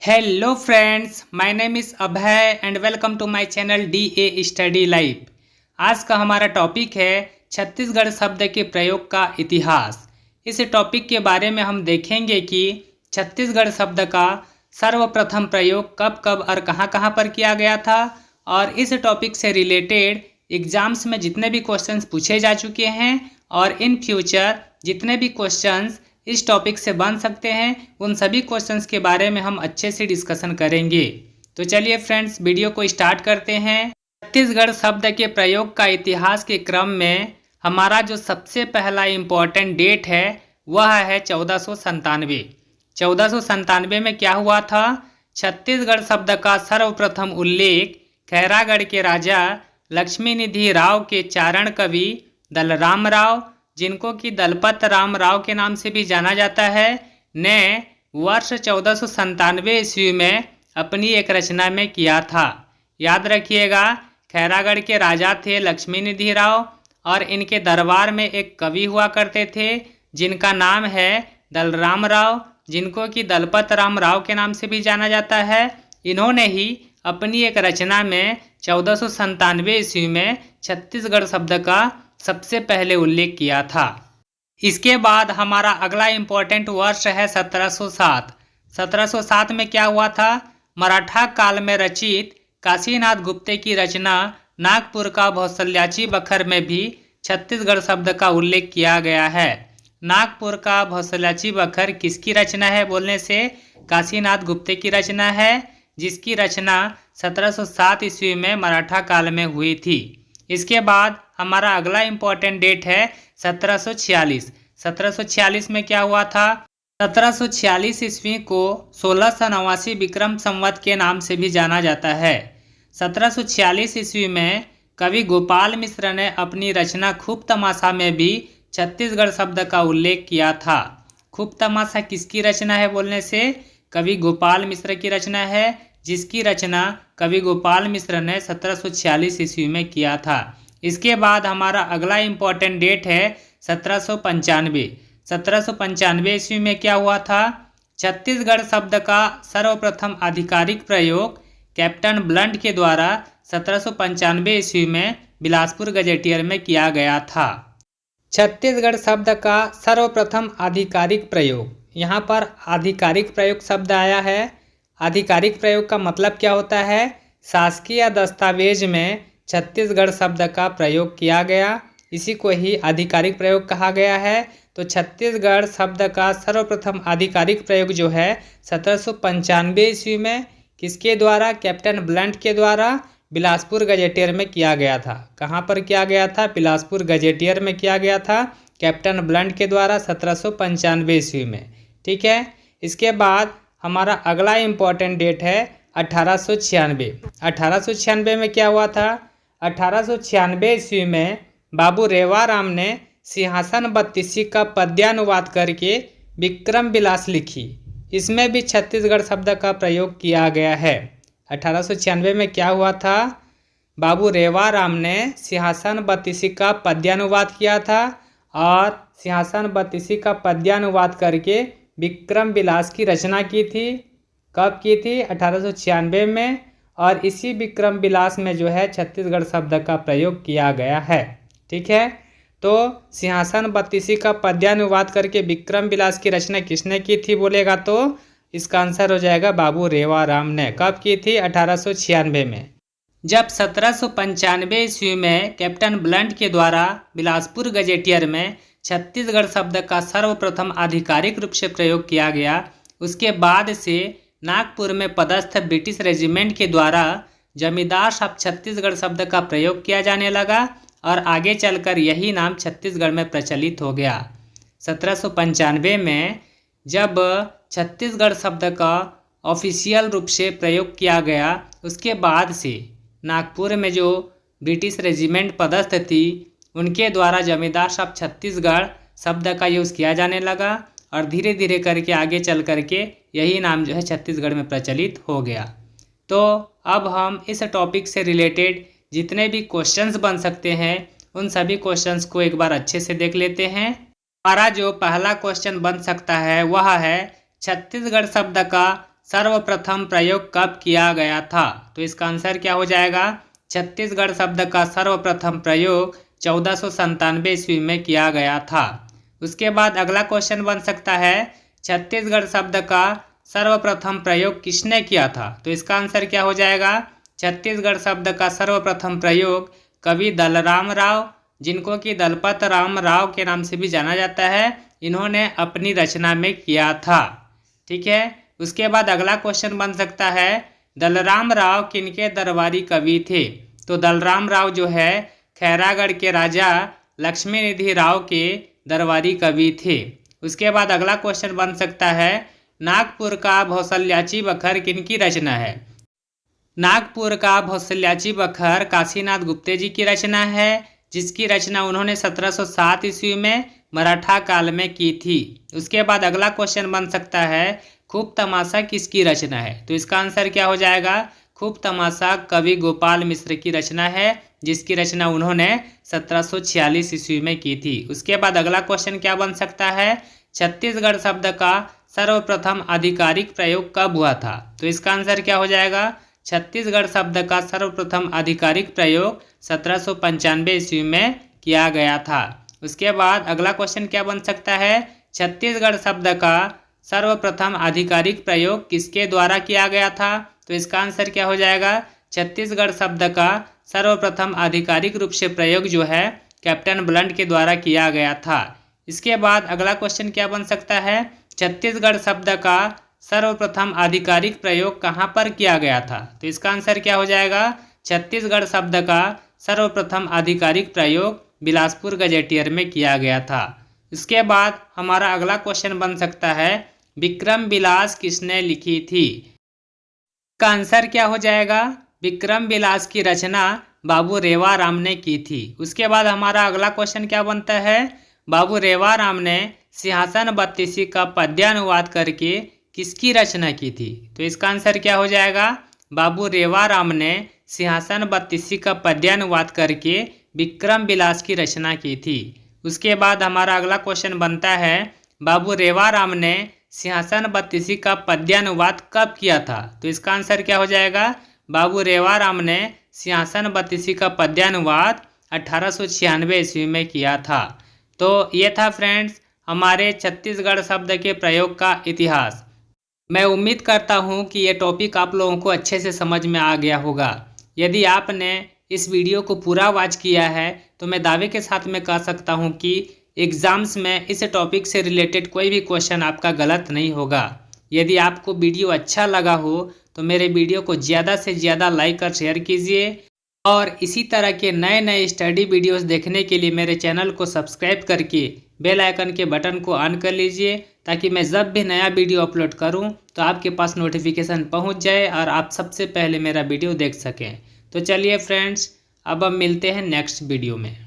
Hello friends, my name is Abhay and welcome to my channel DA study life. आज का हमारा topic है छत्तीसगढ़ शब्द के प्रयोग का इतिहास। इस टॉपिक के बारे में हम देखेंगे कि छत्तीसगढ़ शब्द का सर्वप्रथम प्रयोग कब कब और कहाँ कहाँ पर किया गया था, और इस टॉपिक से रिलेटेड एग्जाम्स में जितने भी क्वेश्चंस पूछे जा चुके हैं और इन फ्यूचर जितने भी क्वेश्चंस इस टॉपिक से बन सकते हैं, उन सभी क्वेश्चंस के बारे में हम अच्छे से डिस्कशन करेंगे। तो चलिए फ्रेंड्स, वीडियो को स्टार्ट करते हैं। छत्तीसगढ़ शब्द के प्रयोग का इतिहास के क्रम में हमारा जो सबसे पहला इम्पोर्टेंट डेट है वह है 1497। 1497 में क्या हुआ था? छत्तीसगढ़ शब्द का सर्वप्रथम उल्लेख खैरागढ़ के राजा लक्ष्मीनिधि राव के चारण कवि दलराम राव, जिनको कि दलपत राम राव के नाम से भी जाना जाता है, ने वर्ष 1497 ईस्वी में अपनी एक रचना में किया था। याद रखिएगा, खैरागढ़ के राजा थे लक्ष्मीनिधि राव और इनके दरबार में एक कवि हुआ करते थे जिनका नाम है दलराम राव, जिनको कि दलपत राम राव के नाम से भी जाना जाता है। इन्होंने ही अपनी एक रचना में 1497 ईस्वी में छत्तीसगढ़ शब्द का सबसे पहले उल्लेख किया था। इसके बाद हमारा अगला इम्पोर्टेंट वर्ष है 1707। 1707 में क्या हुआ था? मराठा काल में रचित काशीनाथ गुप्ते की रचना नागपुर का भौसल्याची बखर में भी छत्तीसगढ़ शब्द का उल्लेख किया गया है। नागपुर का भौसल्याची बखर किसकी रचना है बोलने से काशीनाथ गुप्ते की रचना है, जिसकी रचना 1707 ईस्वी में मराठा काल में हुई थी। इसके बाद हमारा अगला इम्पोर्टेंट डेट है 1746। 1746 में क्या हुआ था? 1746 ईस्वी को 1689 विक्रम संवत के नाम से भी जाना जाता है। 1746 ईस्वी में कवि गोपाल मिश्र ने अपनी रचना खूब तमाशा में भी छत्तीसगढ़ शब्द का उल्लेख किया था। खूब तमाशा किसकी रचना है बोलने से कवि गोपाल मिश्र की रचना है, जिसकी रचना कवि गोपाल मिश्र ने 1746 ईस्वी में किया था। इसके बाद हमारा अगला इम्पोर्टेंट डेट है 1795। 1795 ईस्वी में क्या हुआ था? छत्तीसगढ़ शब्द का सर्वप्रथम आधिकारिक प्रयोग कैप्टन ब्लंट के द्वारा 1795 ईस्वी में बिलासपुर गजेटियर में किया गया था। छत्तीसगढ़ शब्द का सर्वप्रथम आधिकारिक प्रयोग, यहाँ पर आधिकारिक प्रयोग शब्द आया है। आधिकारिक प्रयोग का मतलब क्या होता है? शासकीय दस्तावेज में छत्तीसगढ़ शब्द का प्रयोग किया गया, इसी को ही आधिकारिक प्रयोग कहा गया है। तो छत्तीसगढ़ शब्द का सर्वप्रथम आधिकारिक प्रयोग जो है 1795 ईस्वी में किसके द्वारा? कैप्टन ब्लंट के द्वारा बिलासपुर गजेटियर में किया गया था। कहाँ पर किया गया था? बिलासपुर गजेटियर में किया गया था कैप्टन ब्लंट के द्वारा 1795 ईस्वी में। ठीक है। इसके बाद हमारा अगला इम्पोर्टेंट डेट है 1896। 1896 में क्या हुआ था? 1896 ईस्वी में बाबू रेवाराम ने सिंहासन बत्तीसी का पद्यानुवाद करके विक्रम विलास लिखी। इसमें भी छत्तीसगढ़ शब्द का प्रयोग किया गया है। 1896 में क्या हुआ था? बाबू रेवाराम ने सिंहासन बत्तीसी का पद्यानुवाद किया था और सिंहासन बत्तीसी का पद्यानुवाद करके विक्रम विलास की रचना की थी। कब की थी? 1896 में। और इसी विक्रम विलास में जो है छत्तीसगढ़ शब्द का प्रयोग किया गया है। ठीक है। तो सिंहासन बत्तीसी का पद्यानुवाद करके विक्रम विलास की रचना किसने की थी बोलेगा तो इसका आंसर हो जाएगा बाबू रेवाराम ने। कब की थी? 1896 में। जब 1795 ईस्वी में कैप्टन ब्लंट के द्वारा बिलासपुर गजेटियर में छत्तीसगढ़ शब्द का सर्वप्रथम आधिकारिक रूप से प्रयोग किया गया, उसके बाद से नागपुर में पदस्थ ब्रिटिश रेजिमेंट के द्वारा जमींदार शब्द छत्तीसगढ़ शब्द का प्रयोग किया जाने लगा और आगे चलकर यही नाम छत्तीसगढ़ में प्रचलित हो गया। 1795 में जब छत्तीसगढ़ शब्द का ऑफिशियल रूप से प्रयोग किया गया, उसके बाद से नागपुर में जो ब्रिटिश रेजिमेंट पदस्थ थी उनके द्वारा जमींदार शब्द छत्तीसगढ़ शब्द का यूज़ किया जाने लगा और धीरे धीरे करके आगे चल करके यही नाम जो है छत्तीसगढ़ में प्रचलित हो गया। तो अब हम इस टॉपिक से रिलेटेड जितने भी क्वेश्चंस बन सकते हैं उन सभी क्वेश्चंस को एक बार अच्छे से देख लेते हैं। हमारा जो पहला क्वेश्चन बन सकता है वह है छत्तीसगढ़ शब्द का सर्वप्रथम प्रयोग कब किया गया था? तो इसका आंसर क्या हो जाएगा? छत्तीसगढ़ शब्द का सर्वप्रथम प्रयोग 1497 ईस्वी में किया गया था। उसके बाद अगला क्वेश्चन बन सकता है, छत्तीसगढ़ शब्द का सर्वप्रथम प्रयोग किसने किया था? तो इसका आंसर क्या हो जाएगा? छत्तीसगढ़ शब्द का सर्वप्रथम प्रयोग कवि दलराम राव, जिनको कि दलपत राम राव के नाम से भी जाना जाता है, इन्होंने अपनी रचना में किया था। ठीक है। उसके बाद अगला क्वेश्चन बन सकता है, दलराम राव किनके दरबारी कवि थे? तो दलराम राव जो है खैरागढ़ के राजा लक्ष्मी निधि राव के दरबारी कवि थे। उसके बाद अगला क्वेश्चन बन सकता है, नागपुर का भौसल्याची बखर किनकी रचना है? नागपुर का भौसल्याची बखर काशीनाथ गुप्ते जी की रचना है, जिसकी रचना उन्होंने 1707 ईस्वी में मराठा काल में की थी। उसके बाद अगला क्वेश्चन बन सकता है, खूब तमाशा किसकी रचना है? तो इसका आंसर क्या हो जाएगा? खूब तमाशा कवि गोपाल मिश्र की रचना है, जिसकी रचना उन्होंने 1746 ईस्वी में की थी। उसके बाद अगला क्वेश्चन क्या बन सकता है, छत्तीसगढ़ शब्द का सर्वप्रथम आधिकारिक प्रयोग कब हुआ था? तो इसका आंसर क्या हो जाएगा? छत्तीसगढ़ शब्द का सर्वप्रथम आधिकारिक प्रयोग 1795 ईस्वी में किया गया था। उसके बाद अगला क्वेश्चन क्या बन सकता है, छत्तीसगढ़ शब्द का सर्वप्रथम आधिकारिक प्रयोग किसके द्वारा किया गया था? तो इसका आंसर क्या हो जाएगा? छत्तीसगढ़ शब्द का सर्वप्रथम आधिकारिक रूप से प्रयोग जो है कैप्टन ब्लंट के द्वारा किया गया था। इसके बाद अगला क्वेश्चन क्या बन सकता है, छत्तीसगढ़ शब्द का सर्वप्रथम आधिकारिक प्रयोग कहाँ पर किया गया था? तो इसका आंसर क्या हो जाएगा? छत्तीसगढ़ शब्द का सर्वप्रथम आधिकारिक प्रयोग बिलासपुर गजेटियर में किया गया था। इसके बाद हमारा अगला क्वेश्चन बन सकता है, विक्रम विलास किसने लिखी थी? का आंसर क्या हो जाएगा? विक्रम विलास की रचना बाबू रेवाराम ने की थी। उसके बाद हमारा अगला क्वेश्चन क्या बनता है, बाबू रेवाराम ने सिंहासन बत्तीसी का पद्यानुवाद करके किसकी रचना की थी? तो इसका आंसर क्या हो जाएगा? बाबू रेवाराम ने सिंहासन बत्तीसी का पद्यानुवाद करके विक्रम विलास की रचना की थी। उसके बाद हमारा अगला क्वेश्चन बनता है, बाबू रेवाराम ने सिंहासन बत्तीसी का पद्यानुवाद कब किया था? तो इसका आंसर क्या हो जाएगा? बाबू रेवाराम ने सिंहासन बत्तीसी का पद्यानुवाद 1896 ईस्वी में किया था। तो ये था फ्रेंड्स हमारे छत्तीसगढ़ शब्द के प्रयोग का इतिहास। मैं उम्मीद करता हूँ कि ये टॉपिक आप लोगों को अच्छे से समझ में आ गया होगा। यदि आपने इस वीडियो को पूरा वॉच किया है तो मैं दावे के साथ में कह सकता हूँ कि एग्ज़ाम्स में इस टॉपिक से रिलेटेड कोई भी क्वेश्चन आपका गलत नहीं होगा। यदि आपको वीडियो अच्छा लगा हो तो मेरे वीडियो को ज़्यादा से ज़्यादा लाइक और शेयर कीजिए, और इसी तरह के नए नए स्टडी वीडियोस देखने के लिए मेरे चैनल को सब्सक्राइब करके बेल आइकन के बटन को ऑन कर लीजिए, ताकि मैं जब भी नया वीडियो अपलोड करूं तो आपके पास नोटिफिकेशन पहुंच जाए और आप सबसे पहले मेरा वीडियो देख सकें। तो चलिए फ्रेंड्स, अब हम मिलते हैं नेक्स्ट वीडियो में।